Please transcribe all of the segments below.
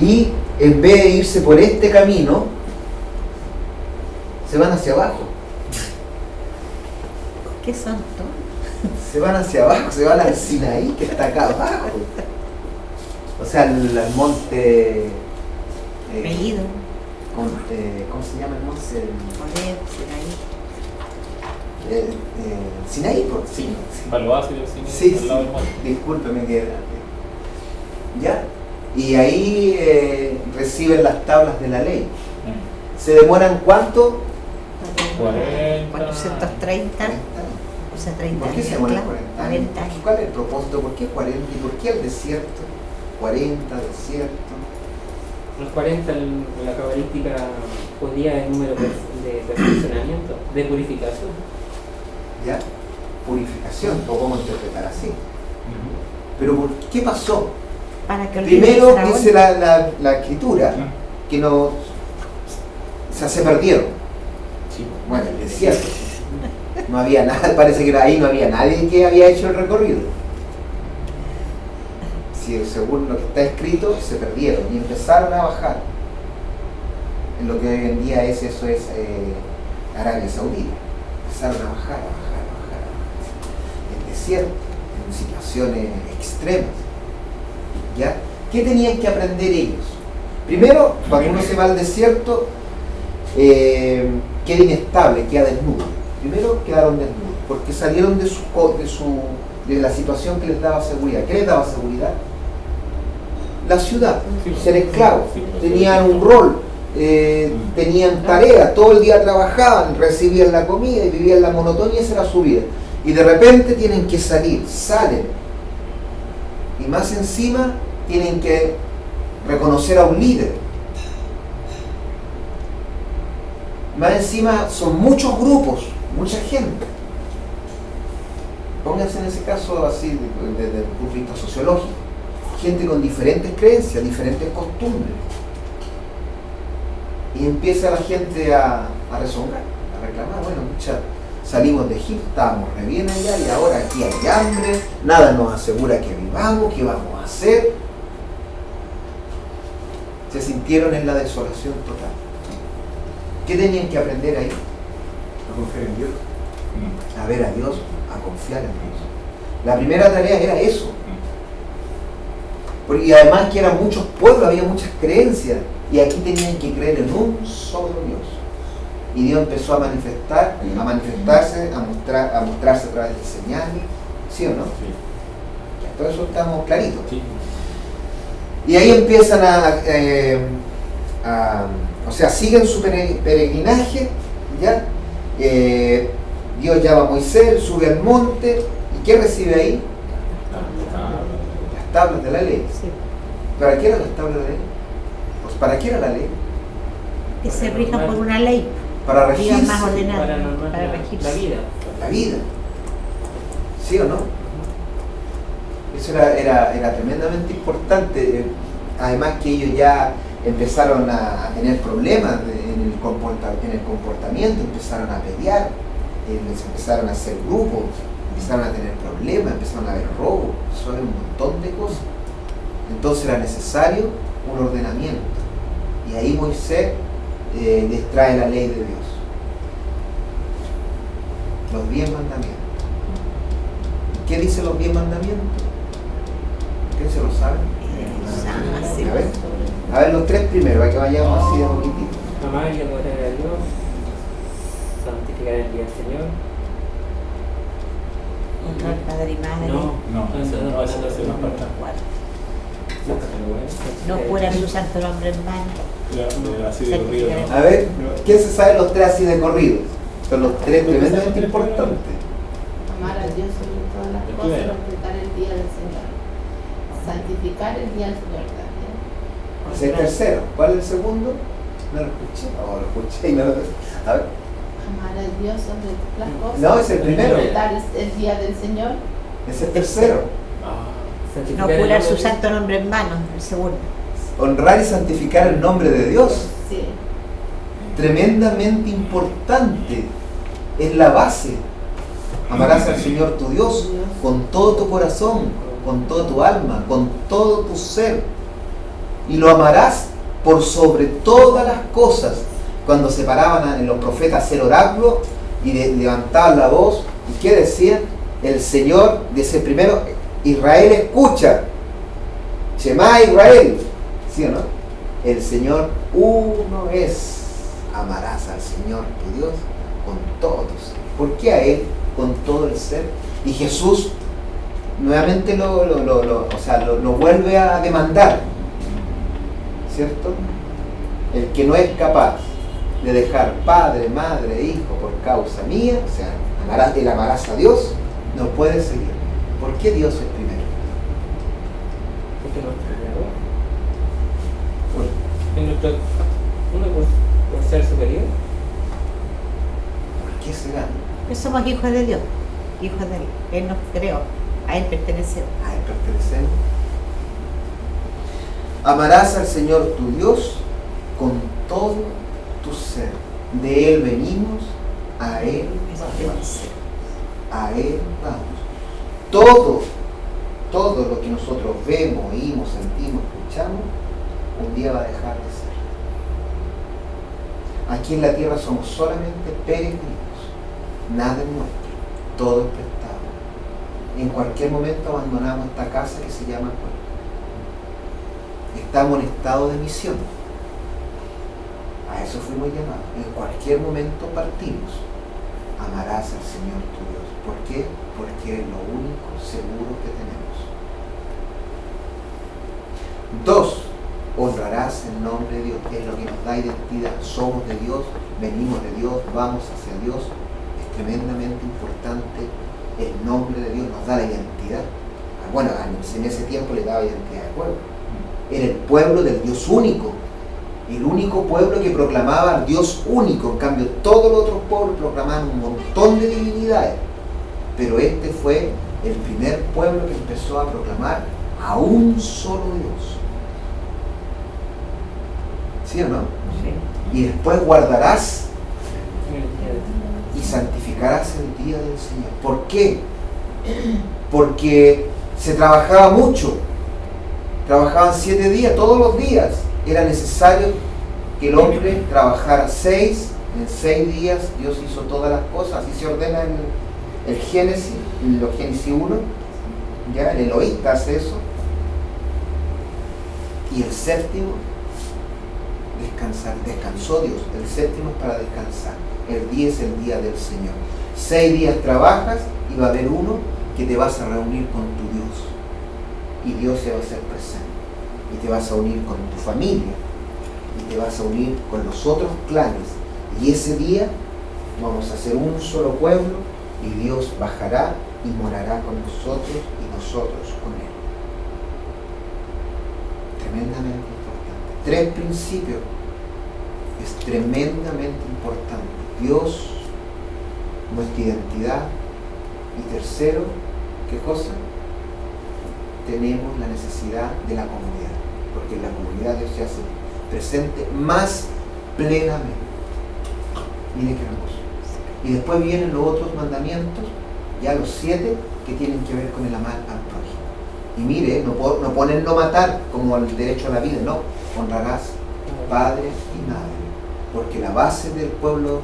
Y en vez de irse por este camino, se van hacia abajo. ¿Qué santo? Se van hacia abajo, se van al Sinaí, que está acá abajo. O sea, al monte... Meído. ¿Cómo se llama el monte? Oreb, Sinaí. Sinaí, por Sí, sí. para lo ácido, sí, Sí, al lado sí. del monte. Discúlpeme que... ¿Ya? Y ahí reciben las tablas de la ley. ¿Se demoran cuánto? 40. 430. O sea, 30 ¿Por qué se años, demoran claro, 40 años? 40 años. ¿Cuál es el propósito? ¿Por qué 40? ¿Y por qué el desierto? 40, desierto. Los 40 en la cabalística judía es número de perfeccionamiento, de purificación. ¿Ya? Purificación, o cómo interpretar así. Pero ¿por qué pasó? Para que Primero olvides a dice Faraón. la escritura que no, o sea, se perdieron. Sí. Bueno, el desierto. No había nada, parece que ahí no había nadie que había hecho el recorrido. Si según lo que está escrito, se perdieron y empezaron a bajar. En lo que hoy en día es Arabia Saudita. Empezaron a bajar. El desierto, en situaciones extremas. ¿Ya? ¿Qué tenían que aprender ellos? Primero, cuando uno se va al desierto, queda inestable, queda desnudo. Primero quedaron desnudos, porque salieron de la situación que les daba seguridad. ¿Qué les daba seguridad? La ciudad, ser esclavos. Tenían un rol, tenían tareas, todo el día trabajaban, recibían la comida y vivían la monotonía, esa era su vida. Y de repente tienen que salir, salen. Y más encima tienen que reconocer a un líder. Más encima son muchos grupos, mucha gente. Pónganse en ese caso así desde el punto de vista sociológico. Gente con diferentes creencias, diferentes costumbres. Y empieza la gente a rezongar, a reclamar, bueno, mucha, salimos de Egipto, estábamos re bien allá y ahora aquí hay hambre, nada nos asegura que vivamos, ¿qué vamos a hacer? Se sintieron en la desolación total. ¿Qué tenían que aprender ahí? A confiar en Dios, a ver a Dios, a confiar en Dios. La primera tarea era eso. Y además que eran muchos pueblos, había muchas creencias, y aquí tenían que creer en un solo Dios. Y Dios empezó a manifestarse, a mostrarse a través de señales, ¿sí o no? Sí. Todo eso estamos claritos. Sí. Y ahí empiezan o sea, siguen su peregrinaje, ¿ya? Dios llama a Moisés, sube al monte, ¿y qué recibe ahí? Las tablas de la ley. Sí. ¿Para qué eran las tablas de la ley? Pues, ¿para qué era la ley? Que se rijan por una ley. Para Digan regirse más ordenada. Para normar Para la regirse. vida. la vida. ¿Sí o no? Eso era tremendamente importante. Además que ellos ya empezaron a tener problemas en el comportamiento, empezaron a pelear, les empezaron a hacer grupos, empezaron a tener problemas, empezaron a haber robos, son un montón de cosas. Entonces era necesario un ordenamiento. Y ahí Moisés les trae la ley de Dios. Los 10 mandamientos. ¿Qué dicen los 10 mandamientos? ¿Quién se lo sabe? A ver los 3 primero, para que vayamos así de poquitito. Amar y adorar a Dios, santificar el día del Señor. Honrar padre y madre. No, eso no falta. No jurar su santo nombre en vano. Así de corrido, ¿no? A ver, ¿quién se sabe los 3 así de corrido? Son los 3 tremendamente importantes. Amar a Dios sobre todas las cosas, respetar el día del Señor, santificar el día del Señor también. Es el tercero. ¿Cuál es el segundo? No lo escuché. No, lo escuché y no lo... A ver. Amar a Dios sobre las cosas. No, es el primero. Respetar el día del Señor. Es el tercero. No Santificar el jurar nombre su de- santo nombre en vano, el segundo. Honrar y santificar el nombre de Dios. Sí. Tremendamente importante. Es la base. Amarás al Señor tu Dios con todo tu corazón, con toda tu alma, con todo tu ser. y lo amarás por sobre todas las cosas. Cuando se paraban en los profetas a hacer oráculo y levantaban la voz, ¿y qué decían? El Señor, dice primero, Israel escucha, Shema Israel, ¿sí o no? El Señor uno es, amarás al Señor tu Dios con todo tu ser. ¿Por qué a Él? Con todo el ser. Y Jesús nuevamente lo vuelve a demandar, ¿cierto? El que no es capaz de dejar padre, madre, hijo por causa mía, o sea, amarás a Dios, no puede seguir. ¿Por qué Dios es primero? Porque nuestro creador. ¿Por Es nuestro, uno por ser superior. qué se gana? Pues somos hijos de Dios, hijos de Él. Él nos creó, a Él pertenecemos. A Él pertenecemos. Amarás al Señor tu Dios con todo tu ser. De Él venimos, a Él vamos. A Él vamos. Todo lo que nosotros vemos, oímos, sentimos, escuchamos, un día va a dejar de ser. Aquí en la tierra somos solamente peregrinos. Nada es nuestro, todo es prestado. En cualquier momento abandonamos esta casa que se llama cuerpo. Estamos en estado de misión. A eso fuimos llamados. En cualquier momento partimos. Amarás al Señor tu Dios. ¿Por qué? Porque es lo único seguro que tenemos. 2. Honrarás el nombre de Dios, que es lo que nos da identidad. Somos de Dios, venimos de Dios, vamos hacia Dios. Es tremendamente importante. El nombre de Dios nos da la identidad. Bueno, en ese tiempo le daba identidad al pueblo. Era el pueblo del Dios único. El único pueblo que proclamaba al Dios único. En cambio, todos los otros pueblos proclamaban un montón de divinidades. Pero este fue el primer pueblo que empezó a proclamar a un solo Dios. ¿Sí o no? Sí. Y después guardarás En el día de y santificarás el día del Señor. ¿Por qué? Porque se trabajaba mucho. Trabajaban 7 días, todos los días. Era necesario que el hombre trabajara 6. En 6 días Dios hizo todas las cosas. Así se ordena en el Génesis, en los Génesis 1. Ya el Elohista hace eso. Y el séptimo, descansar. Descansó Dios. El séptimo es para descansar. El día es el día del Señor. 6 días trabajas y va a haber uno que te vas a reunir con tu Dios. Y Dios se va a hacer presente. Y te vas a unir con tu familia. Y te vas a unir con los otros clanes. Y ese día vamos a ser un solo pueblo y Dios bajará y morará con nosotros y nosotros con Él. Tremendamente importante. 3 principios. Es tremendamente importante. Dios, nuestra identidad. Y tercero, ¿qué cosa? Tenemos la necesidad de la comunidad, porque en la comunidad Dios se hace presente más plenamente. Mire qué hermoso. Y después vienen los otros mandamientos, ya los 7, que tienen que ver con el amar al prójimo. Y mire, no ponen no matar como el derecho a la vida, no. Honrarás padre y madre, porque la base del pueblo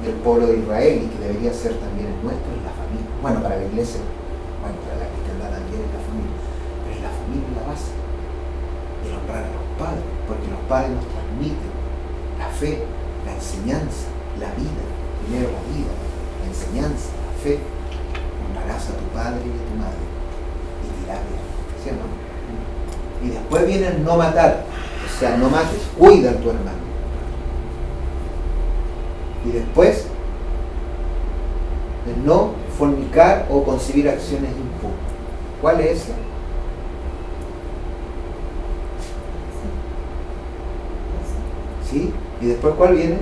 de Israel, y que debería ser también el nuestro, es la familia. Bueno, para la iglesia, bueno, para la cristiandad también es la familia. La familia es la base, el honrar a los padres, porque los padres nos transmiten la fe, la enseñanza, la vida, primero la vida, la enseñanza, la fe. Honrarás a tu padre y a tu madre y dirás bien, ¿sí o no? Y después viene el no matar, o sea, no mates, cuida a tu hermano. Y después el no fornicar o concebir acciones impuras. ¿Cuál es ese? ¿Sí? ¿Y después cuál viene?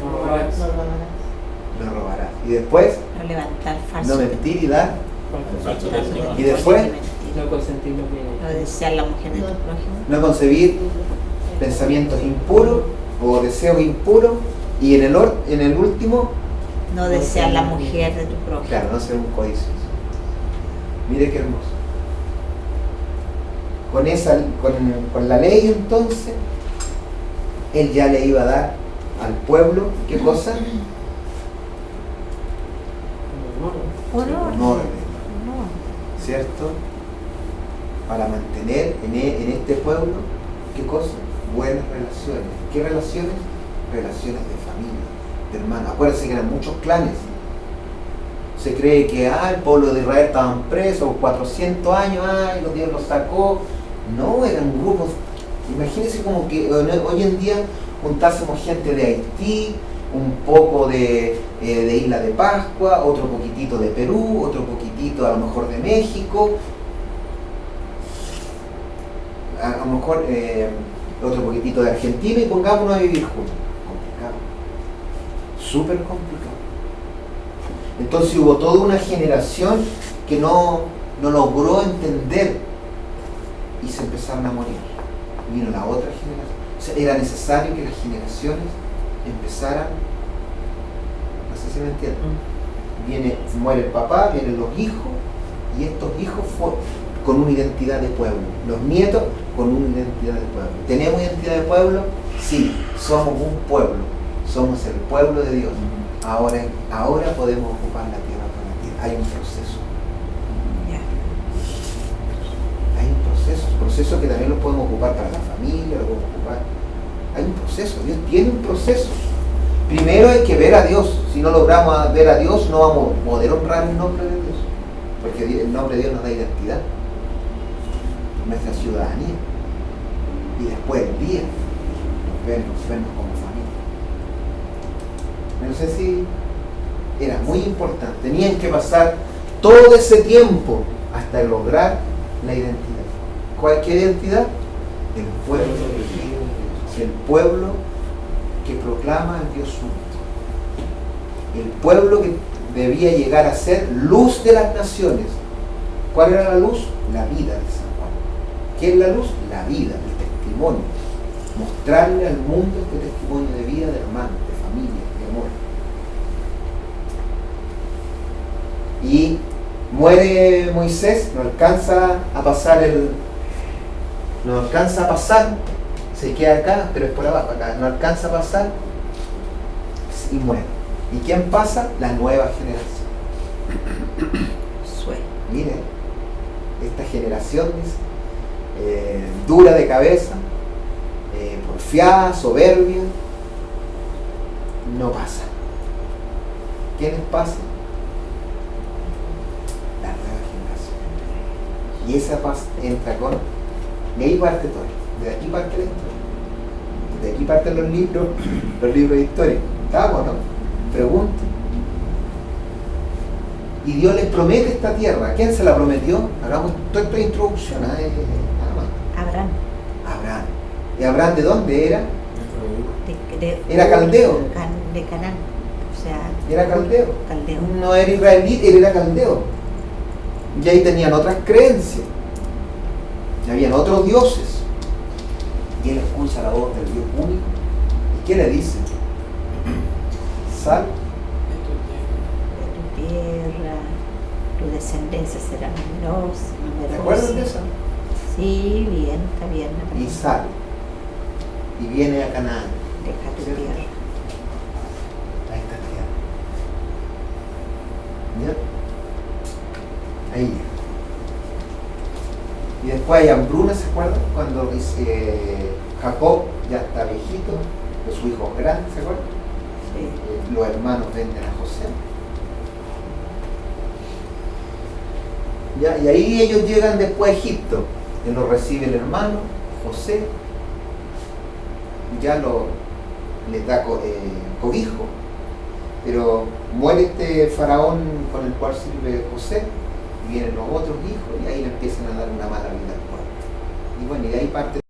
No robarás. No robarás. ¿Y después? No levantar falso. No mentir y dar. Falso testimonio. ¿Y después? No consentir lo que No desear la mujer de tu prójimo. No concebir pensamientos impuros o deseos impuros. Y en el último, No desear la mujer de tu prójimo. claro, no ser un codicioso. Mire qué hermoso. con la ley entonces, él ya le iba a dar al pueblo, ¿qué cosa? Honor. Honor, Honor. ¿cierto? Para mantener en este pueblo, ¿qué cosa? Buenas relaciones. ¿Qué relaciones? Relaciones de familia, de hermanos. Acuérdense que eran muchos clanes. Se cree que el pueblo de Israel estaban presos 400 años, Dios los sacó. No, eran grupos. Imagínense como que hoy en día juntásemos gente de Haití, un poco de Isla de Pascua, otro poquitito de Perú, otro poquitito a lo mejor de México, a lo mejor otro poquitito de Argentina y pongámonos a vivir juntos. Complicado, súper complicado. Entonces hubo toda una generación que no logró entender y se empezaron a morir. Vino la otra generación. O sea, era necesario que las generaciones empezaran, no sé si me entienden. Muere el papá, vienen los hijos, y estos hijos con una identidad de pueblo. Los nietos con una identidad de pueblo. ¿Tenemos identidad de pueblo? Sí, somos un pueblo. Somos el pueblo de Dios. Ahora podemos ocupar la tierra para la tierra. Hay un proceso. Hay un proceso que también lo podemos ocupar para la familia, lo podemos ocupar. Hay un proceso, Dios tiene un proceso. Primero hay que ver a Dios. Si no logramos ver a Dios, no vamos a poder honrar el nombre de Dios. Porque el nombre de Dios nos da identidad, nuestra ciudadanía. Y después el día, vernos como familia. No sé si era muy importante. Tenían que pasar todo ese tiempo hasta lograr la identidad. ¿Cualquier identidad? El pueblo de Dios. El pueblo que proclama al Dios único. El pueblo que debía llegar a ser luz de las naciones. ¿Cuál era la luz? La vida de San Juan. ¿Qué es la luz? La vida, el testimonio. Mostrarle al mundo este testimonio de vida, de hermanos, de familia, de amor. Y muere Moisés, no alcanza a pasar, se queda acá, pero es por abajo, acá no alcanza a pasar y muere. ¿Y quién pasa? La nueva generación. Miren, esta generación dura de cabeza, porfiada, soberbia, no pasa. ¿Quiénes pasan? La nueva generación. Y esa paz entra con... Y ahí parte todo. De aquí parte la historia. De aquí parten los libros de historia. ¿Estamos, no? Pregunta. Y Dios les promete esta tierra. ¿Quién se la prometió? Hagamos toda esta introducción. Nada más. Abraham. ¿Y Abraham de dónde era? Era caldeo. De Canaán. O sea, era caldeo. Caldeo. No era israelita, él era caldeo. Y ahí tenían otras creencias. Y habían otros dioses. Y él escucha la voz del Dios único. ¿Y qué le dice? Sal de tu tierra, tu descendencia será numerosa. ¿Te acuerdas de eso? Sí, bien, está bien. Y sale. Y viene a Canaán. Deja tu ¿cierto? tierra. Ahí está la tierra. ¿Ya? Ahí ya. Y después hay hambruna, ¿se acuerdan? Cuando Jacob ya está viejito, de su hijo grande, ¿se acuerdan? Sí. Los hermanos venden a José. ¿Ya? Y ahí ellos llegan después a Egipto. Y lo recibe el hermano, José. Ya les da cobijo. Pero muere este faraón con el cual sirve José. Y vienen los otros hijos y ahí le empiezan a dar una mala vida al pueblo. Y bueno, y de ahí parte